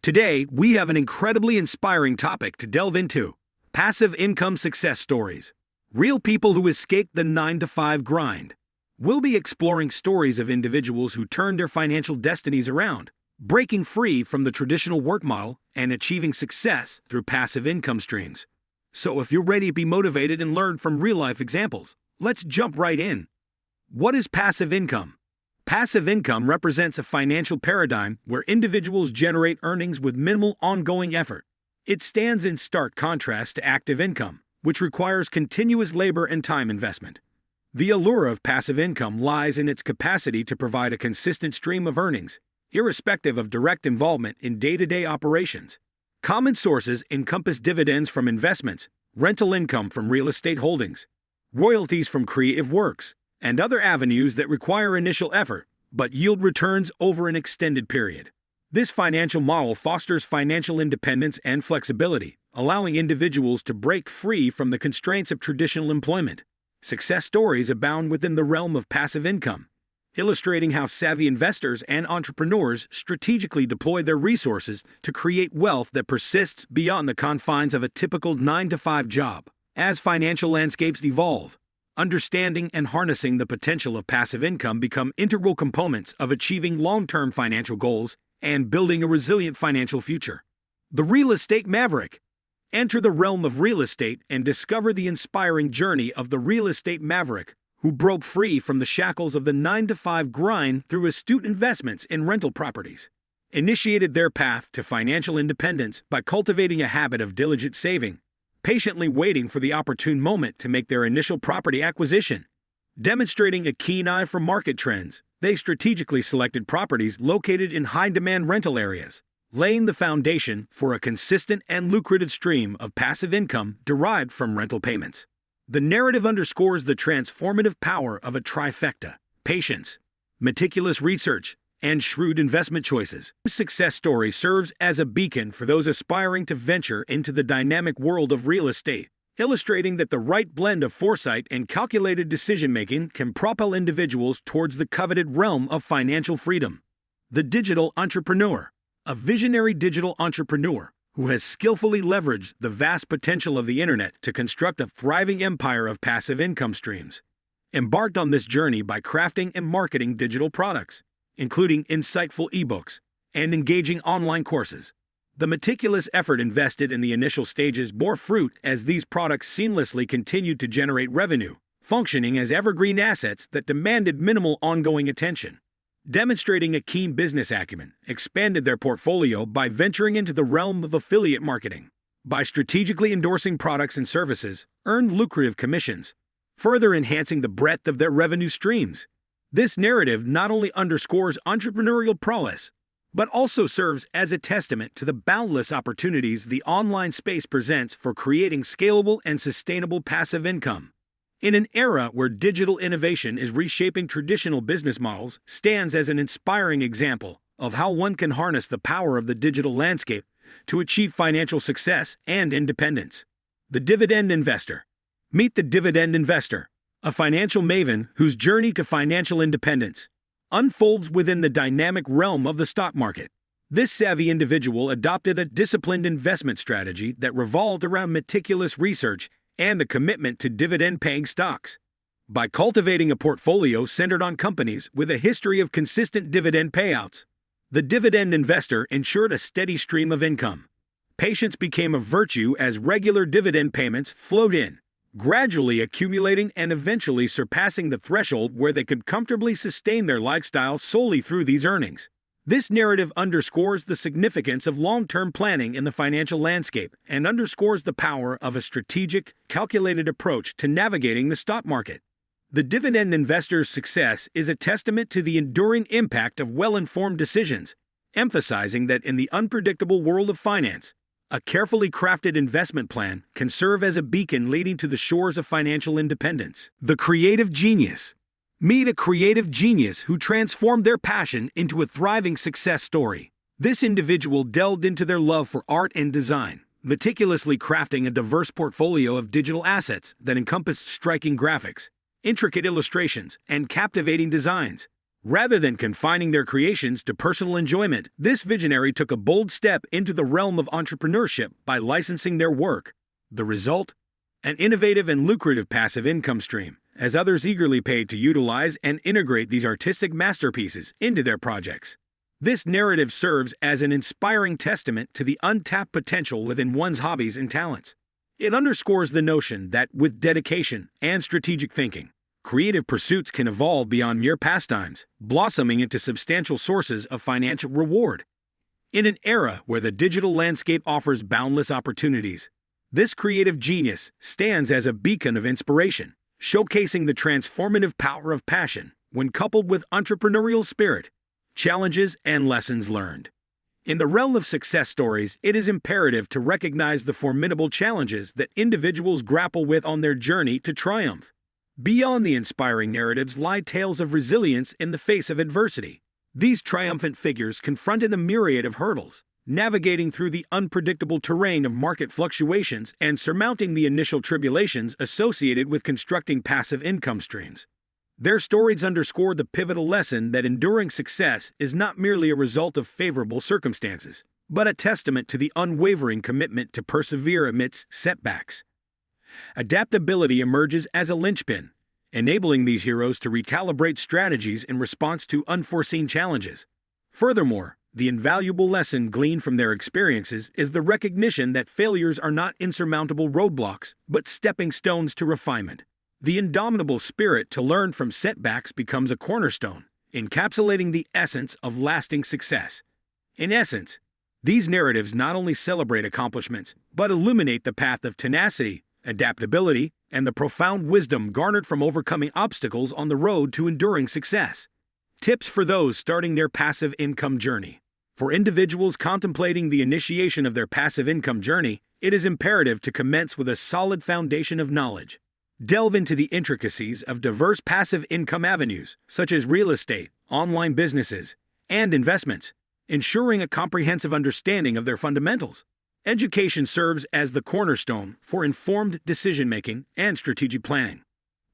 Today, we have an incredibly inspiring topic to delve into: passive income success stories. Real people who escaped the 9-to-5 grind. We'll be exploring stories of individuals who turned their financial destinies around, breaking free from the traditional work model and achieving success through passive income streams. So if you're ready to be motivated and learn from real-life examples, let's jump right in. What is passive income? Passive income represents a financial paradigm where individuals generate earnings with minimal ongoing effort. It stands in stark contrast to active income, which requires continuous labor and time investment. The allure of passive income lies in its capacity to provide a consistent stream of earnings, irrespective of direct involvement in day-to-day operations. Common sources encompass dividends from investments, rental income from real estate holdings, royalties from creative works, and other avenues that require initial effort but yield returns over an extended period. This financial model fosters financial independence and flexibility, allowing individuals to break free from the constraints of traditional employment. Success stories abound within the realm of passive income, illustrating how savvy investors and entrepreneurs strategically deploy their resources to create wealth that persists beyond the confines of a typical 9-to-5 job. As financial landscapes evolve, understanding and harnessing the potential of passive income become integral components of achieving long-term financial goals and building a resilient financial future. The real estate maverick. Enter the realm of real estate and discover the inspiring journey of the real estate maverick who broke free from the shackles of the 9-to-5 grind through astute investments in rental properties, initiated their path to financial independence by cultivating a habit of diligent saving, patiently waiting for the opportune moment to make their initial property acquisition. Demonstrating a keen eye for market trends, they strategically selected properties located in high-demand rental areas, laying the foundation for a consistent and lucrative stream of passive income derived from rental payments. The narrative underscores the transformative power of a trifecta: patience, meticulous research, and shrewd investment choices. This success story serves as a beacon for those aspiring to venture into the dynamic world of real estate, illustrating that the right blend of foresight and calculated decision-making can propel individuals towards the coveted realm of financial freedom. The digital entrepreneur. A visionary digital entrepreneur who has skillfully leveraged the vast potential of the internet to construct a thriving empire of passive income streams, embarked on this journey by crafting and marketing digital products, including insightful ebooks and engaging online courses. The meticulous effort invested in the initial stages bore fruit as these products seamlessly continued to generate revenue, functioning as evergreen assets that demanded minimal ongoing attention. Demonstrating a keen business acumen, expanded their portfolio by venturing into the realm of affiliate marketing. By strategically endorsing products and services, earned lucrative commissions, further enhancing the breadth of their revenue streams. This narrative not only underscores entrepreneurial prowess, but also serves as a testament to the boundless opportunities the online space presents for creating scalable and sustainable passive income. In an era where digital innovation is reshaping traditional business models, stands as an inspiring example of how one can harness the power of the digital landscape to achieve financial success and independence. The dividend investor. Meet the dividend investor, a financial maven whose journey to financial independence unfolds within the dynamic realm of the stock market. This savvy individual adopted a disciplined investment strategy that revolved around meticulous research and a commitment to dividend-paying stocks. By cultivating a portfolio centered on companies with a history of consistent dividend payouts, the dividend investor ensured a steady stream of income. Patience became a virtue as regular dividend payments flowed in, gradually accumulating and eventually surpassing the threshold where they could comfortably sustain their lifestyle solely through these earnings. This narrative underscores the significance of long-term planning in the financial landscape and underscores the power of a strategic, calculated approach to navigating the stock market. The dividend investor's success is a testament to the enduring impact of well-informed decisions, emphasizing that in the unpredictable world of finance, a carefully crafted investment plan can serve as a beacon leading to the shores of financial independence. The creative genius. Meet a creative genius who transformed their passion into a thriving success story. This individual delved into their love for art and design, meticulously crafting a diverse portfolio of digital assets that encompassed striking graphics, intricate illustrations, and captivating designs. Rather than confining their creations to personal enjoyment, this visionary took a bold step into the realm of entrepreneurship by licensing their work. The result? An innovative and lucrative passive income stream, as others eagerly paid to utilize and integrate these artistic masterpieces into their projects. This narrative serves as an inspiring testament to the untapped potential within one's hobbies and talents. It underscores the notion that, with dedication and strategic thinking, creative pursuits can evolve beyond mere pastimes, blossoming into substantial sources of financial reward. In an era where the digital landscape offers boundless opportunities, this creative genius stands as a beacon of inspiration, showcasing the transformative power of passion when coupled with entrepreneurial spirit, challenges, and lessons learned. In the realm of success stories, it is imperative to recognize the formidable challenges that individuals grapple with on their journey to triumph. Beyond the inspiring narratives lie tales of resilience in the face of adversity. These triumphant figures confronted a myriad of hurdles, navigating through the unpredictable terrain of market fluctuations and surmounting the initial tribulations associated with constructing passive income streams. Their stories underscore the pivotal lesson that enduring success is not merely a result of favorable circumstances, but a testament to the unwavering commitment to persevere amidst setbacks. Adaptability emerges as a linchpin, enabling these heroes to recalibrate strategies in response to unforeseen challenges. Furthermore, the invaluable lesson gleaned from their experiences is the recognition that failures are not insurmountable roadblocks, but stepping stones to refinement. The indomitable spirit to learn from setbacks becomes a cornerstone, encapsulating the essence of lasting success. In essence, these narratives not only celebrate accomplishments, but illuminate the path of tenacity, adaptability, and the profound wisdom garnered from overcoming obstacles on the road to enduring success. Tips for those starting their passive income journey. For individuals contemplating the initiation of their passive income journey, it is imperative to commence with a solid foundation of knowledge. Delve into the intricacies of diverse passive income avenues, such as real estate, online businesses, and investments, ensuring a comprehensive understanding of their fundamentals. Education serves as the cornerstone for informed decision-making and strategic planning.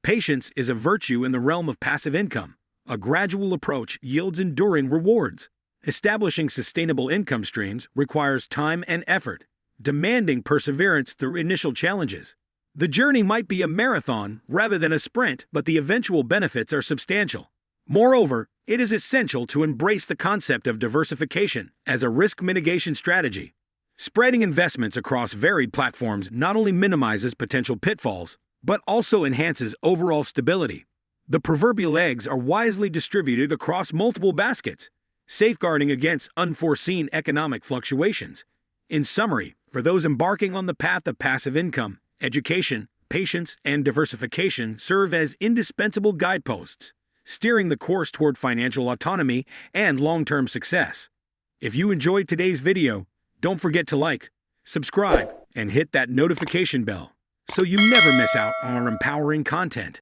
Patience is a virtue in the realm of passive income. A gradual approach yields enduring rewards. Establishing sustainable income streams requires time and effort, demanding perseverance through initial challenges. The journey might be a marathon rather than a sprint, but the eventual benefits are substantial. Moreover, it is essential to embrace the concept of diversification as a risk mitigation strategy. Spreading investments across varied platforms not only minimizes potential pitfalls, but also enhances overall stability. The proverbial eggs are wisely distributed across multiple baskets, safeguarding against unforeseen economic fluctuations. In summary, for those embarking on the path of passive income, education, patience, and diversification serve as indispensable guideposts, steering the course toward financial autonomy and long-term success. If you enjoyed today's video, don't forget to like, subscribe, and hit that notification bell so you never miss out on our empowering content.